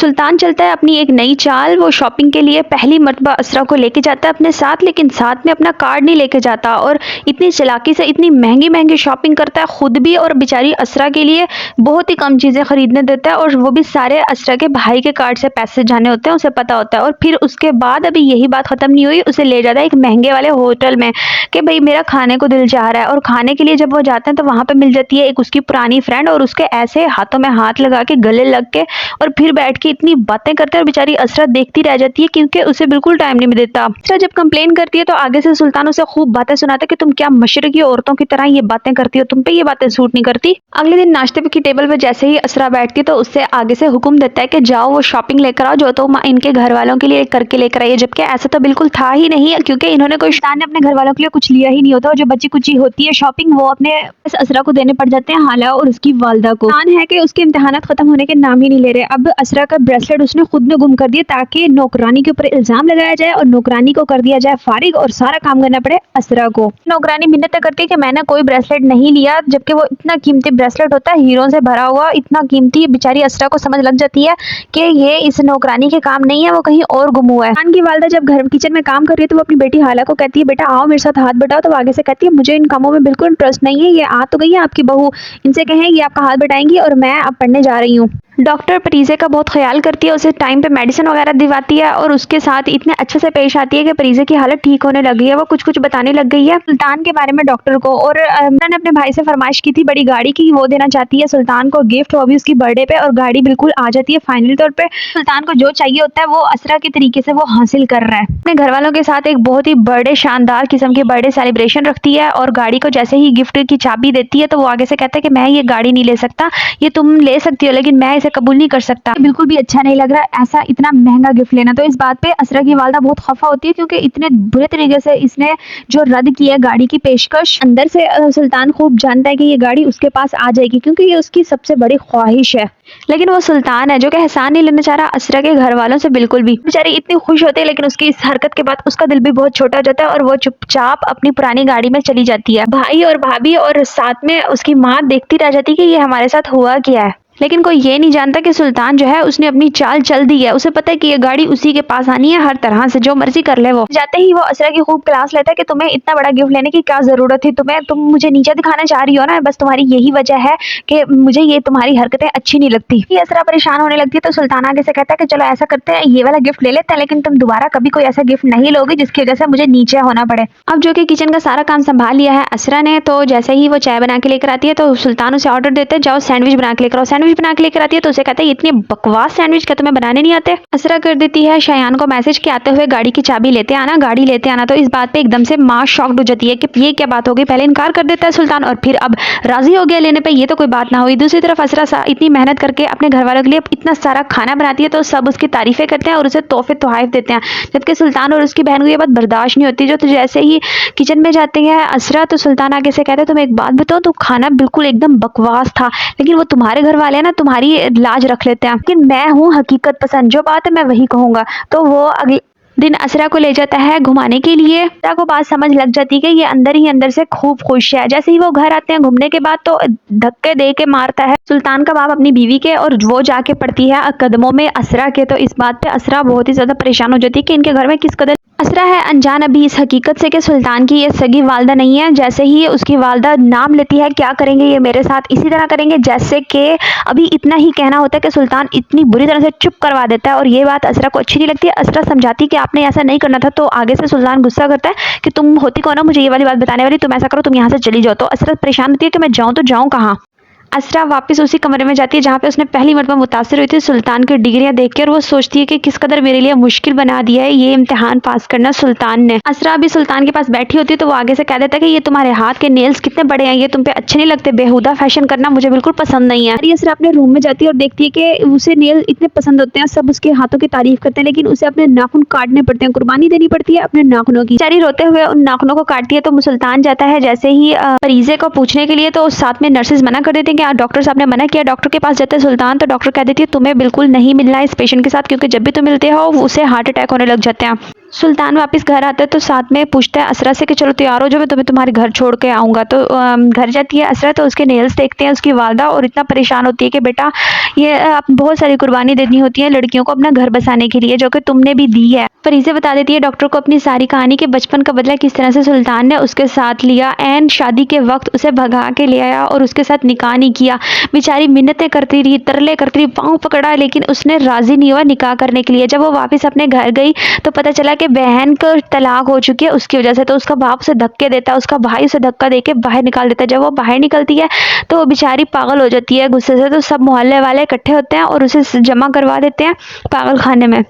सुल्तान चलता है अपनी एक नई चाल। वो शॉपिंग के लिए पहली मर्तबा असरा को लेके जाता है अपने साथ, लेकिन साथ में अपना कार्ड नहीं लेके जाता और इतनी चालाकी से इतनी महंगी महंगी शॉपिंग करता है खुद भी और बेचारी असरा के लिए बहुत ही कम चीज़ें खरीदने देता है, और वो भी सारे असरा के भाई के कार्ड से पैसे जाने होते हैं, उसे पता होता है। और फिर उसके बाद अभी यही बात ख़त्म नहीं हुई, उसे ले जाता है एक महंगे वाले होटल में कि भाई मेरा खाने को दिल चाह रहा है। और खाने के लिए जब वो जाते हैं तो वहाँ पे मिल जाती है एक उसकी पुरानी फ्रेंड, और उसके ऐसे हाथों में हाथ लगा के गले लग के और फिर बैठ के इतनी बातें करते हैं, और बेचारी असरा देखती रह जाती है क्योंकि उसे बिल्कुल टाइम नहीं देता। असरा जब कंप्लेन करती है तो आगे से सुल्तान उसे खूब बातें सुनाता है कि तुम क्या मशरकी औरतों की तरह ये बातें करती हो, तुम पे ये बातें सूट नहीं करती। अगले दिन नाश्ते की टेबल पे जैसे ही असरा बैठती है तो उससे आगे से हुक्म देता है कि जाओ वो शॉपिंग लेकर आओ जो तो इनके घर वालों के लिए करके लेकर आई है, जबकि ऐसा तो बिल्कुल था ही नहीं, क्योंकि इन्होंने कोई शैतान ने अपने घर वालों के लिए कुछ लिया ही नहीं होता। और जो बच्ची कुची होती है शॉपिंग वो अपने असरा को देने पड़ जाते हैं, हाला और उसकी वालदा को। है कि उसके इम्तिहानात खत्म होने के नाम ही नहीं ले रहे। अब असरा का ब्रेसलेट उसने खुद में गुम कर दिया ताकि नौकरानी के ऊपर इल्जाम लगाया जाए और नौकरानी को कर दिया जाए फारिग और सारा काम करना पड़े असरा को। नौकरानी मिन्नत करती है कि मैंने कोई ब्रेसलेट नहीं लिया, जबकि वो इतना कीमती ब्रेसलेट होता है, हीरों से भरा हुआ, इतना कीमती। बेचारी असरा को समझ लग जाती है कि ये इस नौकरानी के काम नहीं है, वो कहीं और गुम हुआ है। खान की वालदा जब घर किचन में काम कर रही है तो वो अपनी बेटी हाला को कहती है बेटा आओ मेरे साथ हाथ बटाओ, तो आगे से कहती है मुझे इन कामों में बिल्कुल इंटरेस्ट नहीं है, ये आ तो गई है आपकी बहू, इनसे कहें ये आपका हाथ बटाएंगी और मैं अब पढ़ने जा रही हूँ। डॉक्टर परीजे का बहुत ख्याल करती है, उसे टाइम पे मेडिसिन वगैरह दिवाती है और उसके साथ इतने अच्छे से पेश आती है कि परीजे की हालत ठीक होने लग गई है। वो कुछ कुछ बताने लग गई है सुल्तान के बारे में डॉक्टर को। और अमरा ने अपने भाई से फरमाइश की थी बड़ी गाड़ी की, वो देना चाहती है सुल्तान को गिफ्ट, वो भी उसकी बर्थडे पे, और गाड़ी बिल्कुल आ जाती है फाइनल तौर पे। सुल्तान को जो चाहिए होता है वो असरा के तरीके से वो हासिल कर रहा है। अपने घर वालों के साथ एक बहुत ही बड़े शानदार किस्म की बर्थडे सेलिब्रेशन रखती है, और गाड़ी को जैसे ही गिफ्ट की चाबी देती है तो वो आगे से कहता है कि मैं ये गाड़ी नहीं ले सकता, ये तुम ले सकती हो लेकिन मैं इसे कबूल नहीं कर सकता, बिल्कुल भी अच्छा नहीं लग रहा ऐसा इतना महंगा गिफ्ट लेना। तो इस बात पे असरा की वालदा बहुत खफा होती है क्योंकि इतने बुरे तरीके से इसने जो रद्द किया गाड़ी की पेशकश। अंदर से सुल्तान खूब जानता है कि ये गाड़ी उसके पास आ जाएगी क्योंकि ये उसकी सबसे बड़ी ख्वाहिश है, लेकिन वो सुल्तान है जो कि एहसान नहीं लेना चाह रहा असरा के घर वालों से बिल्कुल भी। बेचारी इतनी खुश होती है लेकिन उसकी इस हरकत के बाद उसका दिल भी बहुत छोटा हो जाता है और वो चुपचाप अपनी पुरानी गाड़ी में चली जाती है। भाई और भाभी और साथ में उसकी माँ देखती रह जाती है कि ये हमारे साथ हुआ क्या है, लेकिन कोई ये नहीं जानता कि सुल्तान जो है उसने अपनी चाल चल दी है। उसे पता है कि ये गाड़ी उसी के पास आनी है हर तरह से, जो मर्जी कर ले। वो जाते ही वो असरा की खूब क्लास लेता है कि तुम्हें इतना बड़ा गिफ्ट लेने की क्या जरूरत थी, तुम मुझे नीचे दिखाना चाह रही हो ना, बस तुम्हारी यही वजह है कि मुझे ये तुम्हारी हरकतें अच्छी नहीं लगती। ये असरा परेशान होने लगती है तो सुल्तान आगे से कहता है कि चलो ऐसा करते हैं ये वाला गिफ्ट ले लेते हैं, लेकिन तुम दोबारा कभी कोई ऐसा गिफ्ट नहीं लोगे जिसकी वजह से मुझे नीचे होना पड़े। अब जो कि किचन का सारा काम संभाल लिया है असरा ने, तो जैसे ही वो चाय बना के लेकर आती है तो सुल्तान उसे ऑर्डर देते हैं जाओ सैंडविच बना के लेकर आओ। सैंडविच बना के लेकर आती है तो उसे कहता है इतनी बकवास सैंडविच क्या तुम्हें बनाने नहीं आते। असरा कर देती है शयान को मैसेज के आते हुए गाड़ी की चाबी लेते आना, गाड़ी लेते आना। तो इस बात पे एकदम से माँ शॉक्ड हो जाती है कि ये क्या बात हो गई, पहले इनकार कर देता है सुल्तान और फिर अब राजी हो गया लेने पे, ये तो कोई बात ना हुई। दूसरी तरफ असरा इतनी मेहनत करके अपने घर वालों के लिए इतना सारा खाना बनाती है तो सब उसकी तारीफें करते हैं और उसे तोहफे तोहाइफ देते हैं, जबकि सुल्तान और उसकी बहन को ये बात बर्दाश्त नहीं होती। जो तो जैसे ही किचन में जाते हैं असरा तो सुल्तान आगे से कहते हैं तुम एक बात बताओ, तो खाना बिल्कुल एकदम बकवास था, लेकिन वो तुम्हारे घर वाले हैं ना तुम्हारी लाज रख लेते हैं, लेकिन मैं हूँ हकीकत पसंद, जो बात है मैं वही कहूंगा। तो वो अगले दिन असरा को ले जाता है घुमाने के लिए। असरा को बात समझ लग जाती है कि ये अंदर ही अंदर से खूब खुश है। जैसे ही वो घर आते हैं घूमने के बाद तो धक्के दे के मारता है सुल्तान का बाप अपनी बीवी के, और वो जाके पड़ती है कदमों में असरा के। तो इस बात पे असरा बहुत ही ज्यादा परेशान हो जाती है कि इनके घर में किस कदर। असरा है अनजान अभी इस हकीकत से कि सुल्तान की ये सगी वालदा नहीं है। जैसे ही उसकी वालदा नाम लेती है क्या करेंगे ये मेरे साथ, इसी तरह करेंगे जैसे कि अभी इतना ही कहना होता है कि सुल्तान इतनी बुरी तरह से चुप करवा देता है, और ये बात असरा को अच्छी नहीं लगती है। असरा समझाती कि आपने ऐसा नहीं करना था, तो आगे से सुल्तान गुस्सा करता है कि तुम होती कौन हो मुझे ये वाली बात बताने वाली, तुम ऐसा करो तुम यहाँ से चली जाओ। तो असरा परेशान होती है कि मैं जाऊँ तो जाऊँ कहाँ। असरा वापस उसी कमरे में जाती है जहाँ पे उसने पहली मरतबा मुतासिर हुई थी सुल्तान की डिग्रियां देख के, और वो सोचती है कि किस कदर मेरे लिए मुश्किल बना दिया है ये इम्तिहान पास करना सुल्तान ने। असरा अभी सुल्तान के पास बैठी होती है तो वो आगे से कह देता है कि ये तुम्हारे हाथ के नेल्स कितने बड़े हैं, ये तुम पे अच्छे नहीं लगते, बेहुदा फैशन करना मुझे बिल्कुल पसंद नहीं है। असरा अपने रूम में जाती है और देखती है कि उसे नेल इतने पसंद होते हैं, सब उसके हाथों की तारीफ करते हैं, लेकिन उसे अपने नाखून काटने पड़ते हैं, कुर्बानी देनी पड़ती है अपने नाखूनों की। बेचारी रोते हुए उन नाखूनों को काटती है तो सुल्तान जाता है जैसे ही परीजे को पूछने के लिए, तो साथ में नर्सेज मना कर देते हैं कि डॉक्टर साहब ने मना किया। डॉक्टर के पास जाते हैं सुल्तान तो डॉक्टर कह देती है तुम्हें बिल्कुल नहीं मिलना है इस पेशेंट के साथ, क्योंकि जब भी तुम मिलते हो उसे हार्ट अटैक होने लग जाते हैं। सुल्तान वापस घर आता है तो साथ में पूछता है असरा से कि चलो तैयार हो जाओ, मैं तुम्हें तुम्हारे घर छोड़ के आऊँगा। तो घर जाती है असरा, तो उसके नेल्स देखते हैं उसकी वालदा, और इतना परेशान होती है कि बेटा ये बहुत सारी कुर्बानी देनी होती है लड़कियों को अपना घर बसाने के लिए, जो कि तुमने भी दी है। फरीज़ा बता देती है डॉक्टर को अपनी सारी कहानी कि बचपन का बदला किस तरह से सुल्तान ने उसके साथ लिया, एंड शादी के वक्त उसे भगा के ले आया और उसके साथ निकाह नहीं किया। बेचारी मिन्नतें करती रही, तरले करती रही, पाँव पकड़ा, लेकिन उसने राज़ी नहीं हुआ निकाह करने के लिए। जब वो वापस अपने घर गई तो पता चला कि बहन को तलाक हो चुकी है उसकी वजह से। तो उसका बाप उसे धक्के देता है, उसका भाई उसे धक्का देके बाहर निकाल देता है। जब वो बाहर निकलती है तो वो बेचारी पागल हो जाती है गुस्से से। तो सब मोहल्ले वाले इकट्ठे होते हैं और उसे जमा करवा देते हैं पागल खाने में।